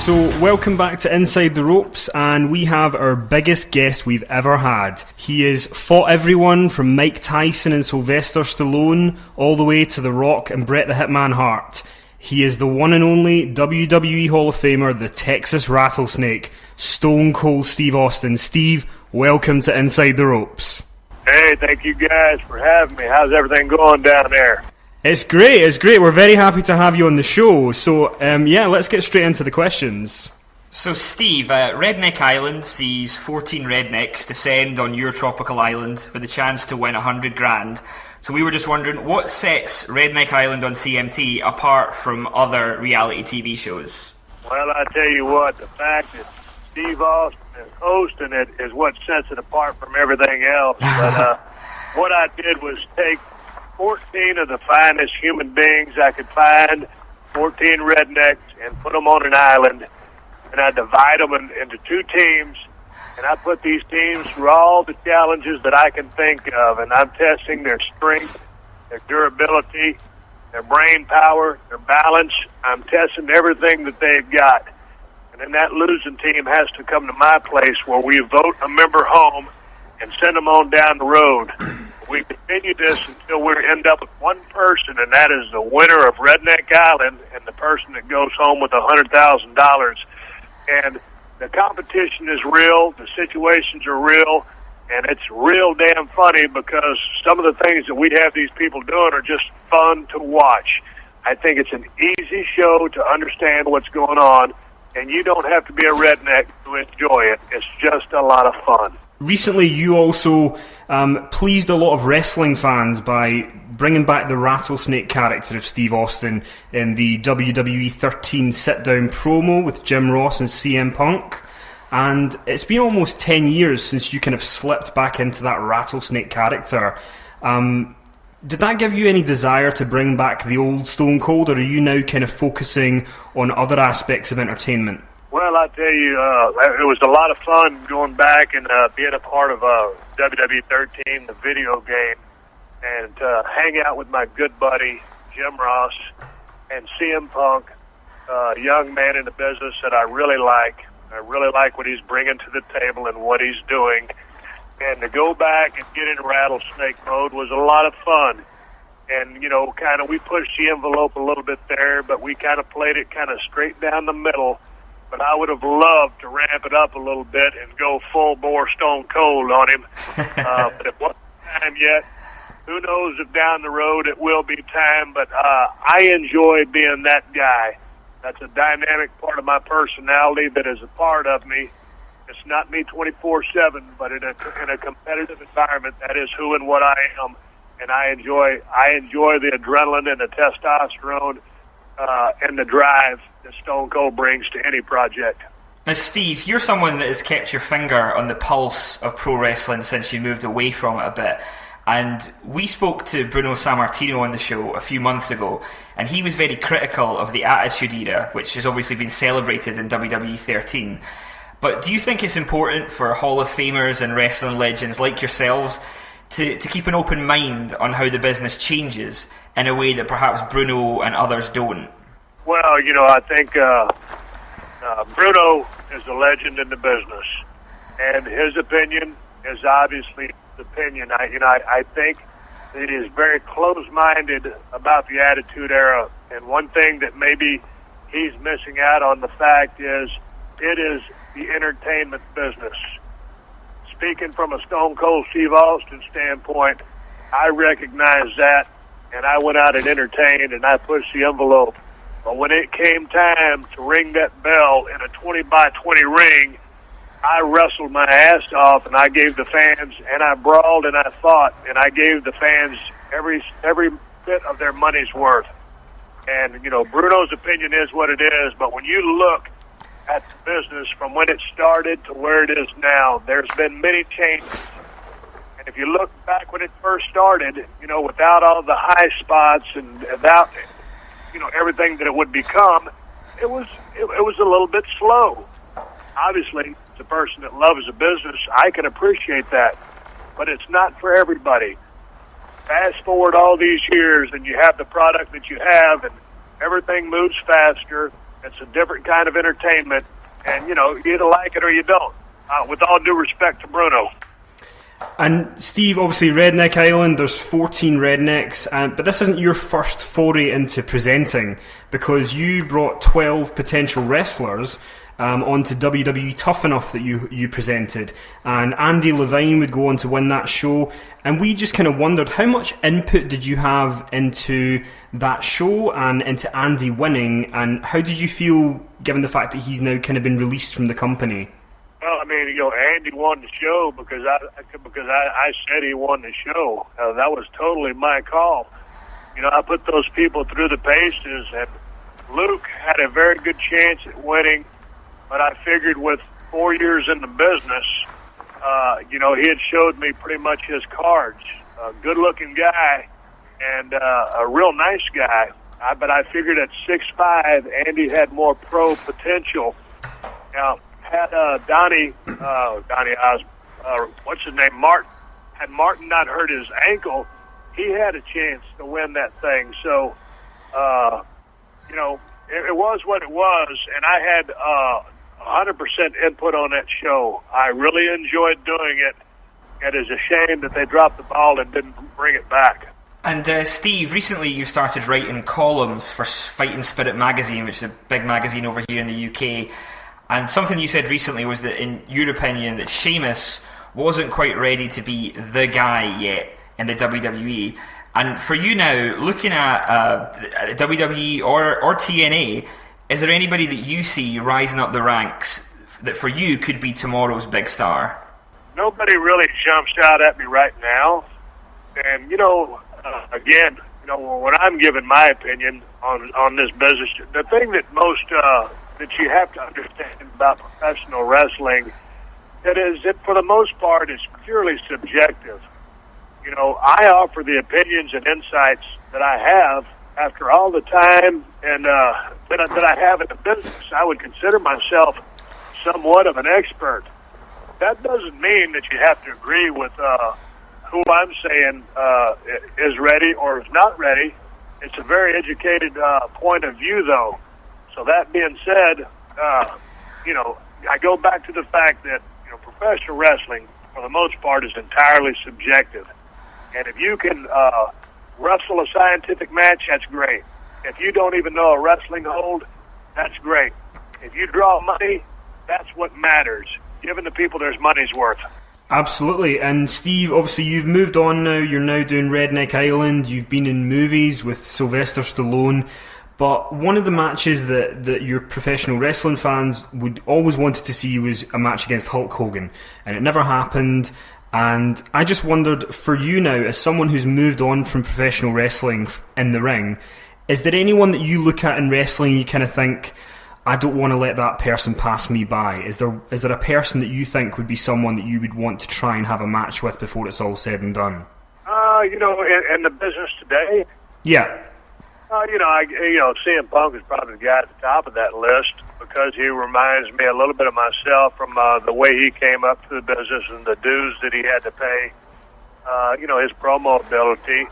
So welcome back to Inside the Ropes, and we have our biggest guest we've ever had. He has fought everyone from Mike Tyson and Sylvester Stallone all the way to The Rock and Bret the Hitman Hart. He is the one and only WWE Hall of Famer, the Texas Rattlesnake, Stone Cold Steve Austin. Steve, welcome to Inside the Ropes. Hey, thank you guys for having me. How's everything going down there? It's great. We're very happy to have you on the show. So, let's get straight into the questions. So, Steve, Redneck Island sees 14 rednecks descend on your tropical island with a chance to win $100,000. So we were just wondering, what sets Redneck Island on CMT apart from other reality TV shows? Well, I tell you what, the fact that Steve Austin is hosting it is what sets it apart from everything else. But what I did was take 14 of the finest human beings I could find, 14 rednecks, and put them on an island, and I divide them into two teams, and I put these teams through all the challenges that I can think of, and I'm testing their strength, their durability, their brain power, their balance. I'm testing everything that they've got, and then that losing team has to come to my place where we vote a member home and send them on down the road. We continue this until we end up with one person, and that is the winner of Redneck Island and the person that goes home with $100,000. And the competition is real, the situations are real, and it's real damn funny because some of the things that we have these people doing are just fun to watch. I think it's an easy show to understand what's going on, and you don't have to be a redneck to enjoy it. It's just a lot of fun. Recently, you also pleased a lot of wrestling fans by bringing back the Rattlesnake character of Steve Austin in the WWE 13 sit-down promo with Jim Ross and CM Punk. And it's been almost 10 years since you kind of slipped back into that Rattlesnake character. Did that give you any desire to bring back the old Stone Cold, or are you now kind of focusing on other aspects of entertainment? Well, I tell you, it was a lot of fun going back and being a part of WWE 13, the video game, and hang out with my good buddy, Jim Ross, and CM Punk, a young man in the business that I really like. I really like what he's bringing to the table and what he's doing. And to go back and get in rattlesnake mode was a lot of fun. And, you know, kind of we pushed the envelope a little bit there, but we kind of played it kind of straight down the middle. But I would have loved to ramp it up a little bit and go full-bore Stone Cold on him. But it wasn't time yet. Who knows if down the road it will be time, but I enjoy being that guy. That's a dynamic part of my personality that is a part of me. It's not me 24/7, but in a competitive environment, that is who and what I am. And I enjoy the adrenaline and the testosterone and the drive that Stone Cold brings to any project. Now, Steve, you're someone that has kept your finger on the pulse of pro wrestling since you moved away from it a bit. And we spoke to Bruno Sammartino on the show a few months ago, and he was very critical of the Attitude Era, which has obviously been celebrated in WWE 13. But do you think it's important for Hall of Famers and wrestling legends like yourselves to keep an open mind on how the business changes in a way that perhaps Bruno and others don't? Well, you know, I think Bruno is a legend in the business, and his opinion is obviously his opinion. I think that he is very close-minded about the Attitude Era, and one thing that maybe he's missing out on the fact is it is the entertainment business. Speaking from a Stone Cold Steve Austin standpoint, I recognize that, and I went out and entertained, and I pushed the envelope. But when it came time to ring that bell in a 20-by-20 ring, I wrestled my ass off, and I gave the fans, and I brawled, and I fought, and I gave the fans every bit of their money's worth. And, you know, Bruno's opinion is what it is, but when you look at the business from when it started to where it is now, there's been many changes. And if you look back when it first started, you know, without all the high spots and without, you know, everything that it would become, it was a little bit slow. Obviously, as a person that loves the business, I can appreciate that, but it's not for everybody. Fast forward all these years, and you have the product that you have, and everything moves faster, It's a different kind of entertainment, and, you either like it or you don't, with all due respect to Bruno. And Steve, obviously Redneck Island, there's 14 rednecks, but this isn't your first foray into presenting, because you brought 12 potential wrestlers onto WWE Tough Enough that you presented, and Andy Levine would go on to win that show, and we just kind of wondered, how much input did you have into that show and into Andy winning, and how did you feel given the fact that he's now kind of been released from the company? Well, I mean, Andy won the show because I said he won the show. That was totally my call. I put those people through the paces, and Luke had a very good chance at winning, but I figured with 4 years in the business, he had showed me pretty much his cards. A good-looking guy and a real nice guy. But I figured at 6'5", Andy had more pro potential. Now, had what's his name, Martin. Had Martin not hurt his ankle, he had a chance to win that thing. So, it was what it was, and I had 100% input on that show. I really enjoyed doing it. It is a shame that they dropped the ball and didn't bring it back. And Steve, recently you started writing columns for Fighting Spirit magazine, which is a big magazine over here in the UK. And something you said recently was that, in your opinion, that Sheamus wasn't quite ready to be the guy yet in the WWE. And for you now, looking at WWE or TNA, is there anybody that you see rising up the ranks that for you could be tomorrow's big star? Nobody really jumps out at me right now. And, again, when I'm giving my opinion on this business, the thing that most that you have to understand about professional wrestling, that is that for the most part it's purely subjective. I offer the opinions and insights that I have after all the time and that I have in the business. I would consider myself somewhat of an expert. That doesn't mean that you have to agree with who I'm saying is ready or is not ready. It's a very educated point of view, though. So that being said, I go back to the fact that professional wrestling, for the most part, is entirely subjective. And if you can wrestle a scientific match, that's great. If you don't even know a wrestling hold, that's great. If you draw money, that's what matters. Giving the people their money's worth. Absolutely. And Steve, obviously you've moved on now. You're now doing Redneck Island. You've been in movies with Sylvester Stallone. But one of the matches that your professional wrestling fans would always wanted to see was a match against Hulk Hogan. And it never happened. And I just wondered, for you now, as someone who's moved on from professional wrestling in the ring, is there anyone that you look at in wrestling and you kind of think, I don't want to let that person pass me by? Is there a person that you think would be someone that you would want to try and have a match with before it's all said and done? In the business today? Yeah. CM Punk is probably the guy at the top of that list because he reminds me a little bit of myself from the way he came up to the business and the dues that he had to pay. His promo ability,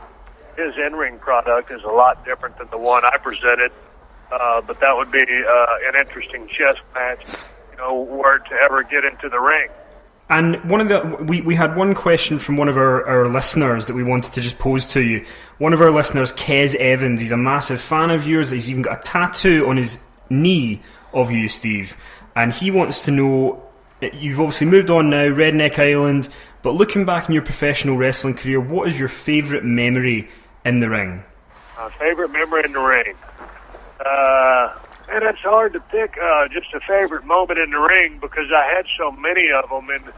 his in-ring product is a lot different than the one I presented. But that would be an interesting chess match, were to ever get into the ring. And we had one question from one of our listeners that we wanted to just pose to you. One of our listeners, Kez Evans, he's a massive fan of yours. He's even got a tattoo on his knee of you, Steve. And he wants to know, you've obviously moved on now, Redneck Island, but looking back in your professional wrestling career, what is your favourite memory in the ring? My favourite memory in the ring? And it's hard to pick just a favorite moment in the ring because I had so many of them. And,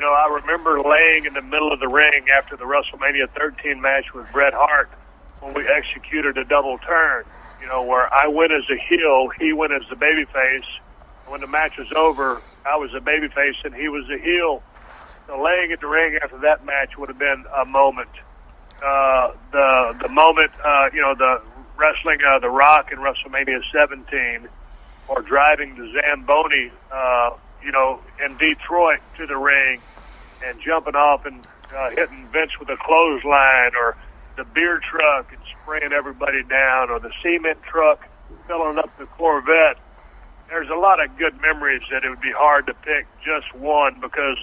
I remember laying in the middle of the ring after the WrestleMania 13 match with Bret Hart when we executed a double turn, where I went as a heel, he went as the babyface. When the match was over, I was a babyface and he was a heel. So laying in the ring after that match would have been a moment. The moment, the wrestling The Rock in WrestleMania 17, or driving the Zamboni, in Detroit to the ring and jumping off and hitting Vince with a clothesline, or the beer truck and spraying everybody down, or the cement truck filling up the Corvette, there's a lot of good memories that it would be hard to pick just one because,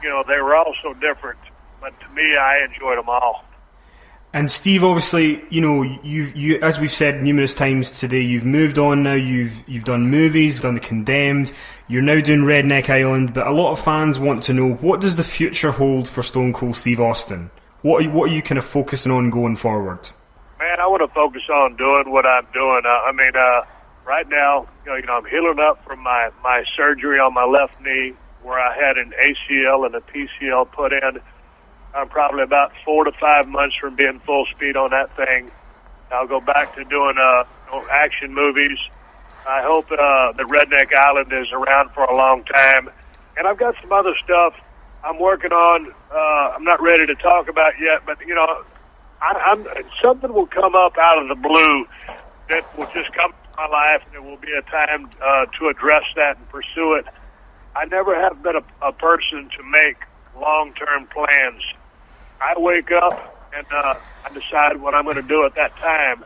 you know, they were all so different. But to me, I enjoyed them all. And Steve, obviously, you know, you as we've said numerous times today, you've moved on now. You've done movies, done The Condemned. You're now doing Redneck Island. But a lot of fans want to know, what does the future hold for Stone Cold Steve Austin? What are you kind of focusing on going forward? Man, I want to focus on doing what I'm doing. Right now, you know, I'm healing up from my surgery on my left knee, where I had an ACL and a PCL put in. I'm probably about 4 to 5 months from being full speed on that thing. I'll go back to doing action movies. I hope the Redneck Island is around for a long time. And I've got some other stuff I'm working on. I'm not ready to talk about yet, but, you know, something will come up out of the blue that will just come to my life. There will be a time to address that and pursue it. I never have been a person to make long-term plans. I wake up and I decide what I'm going to do at that time.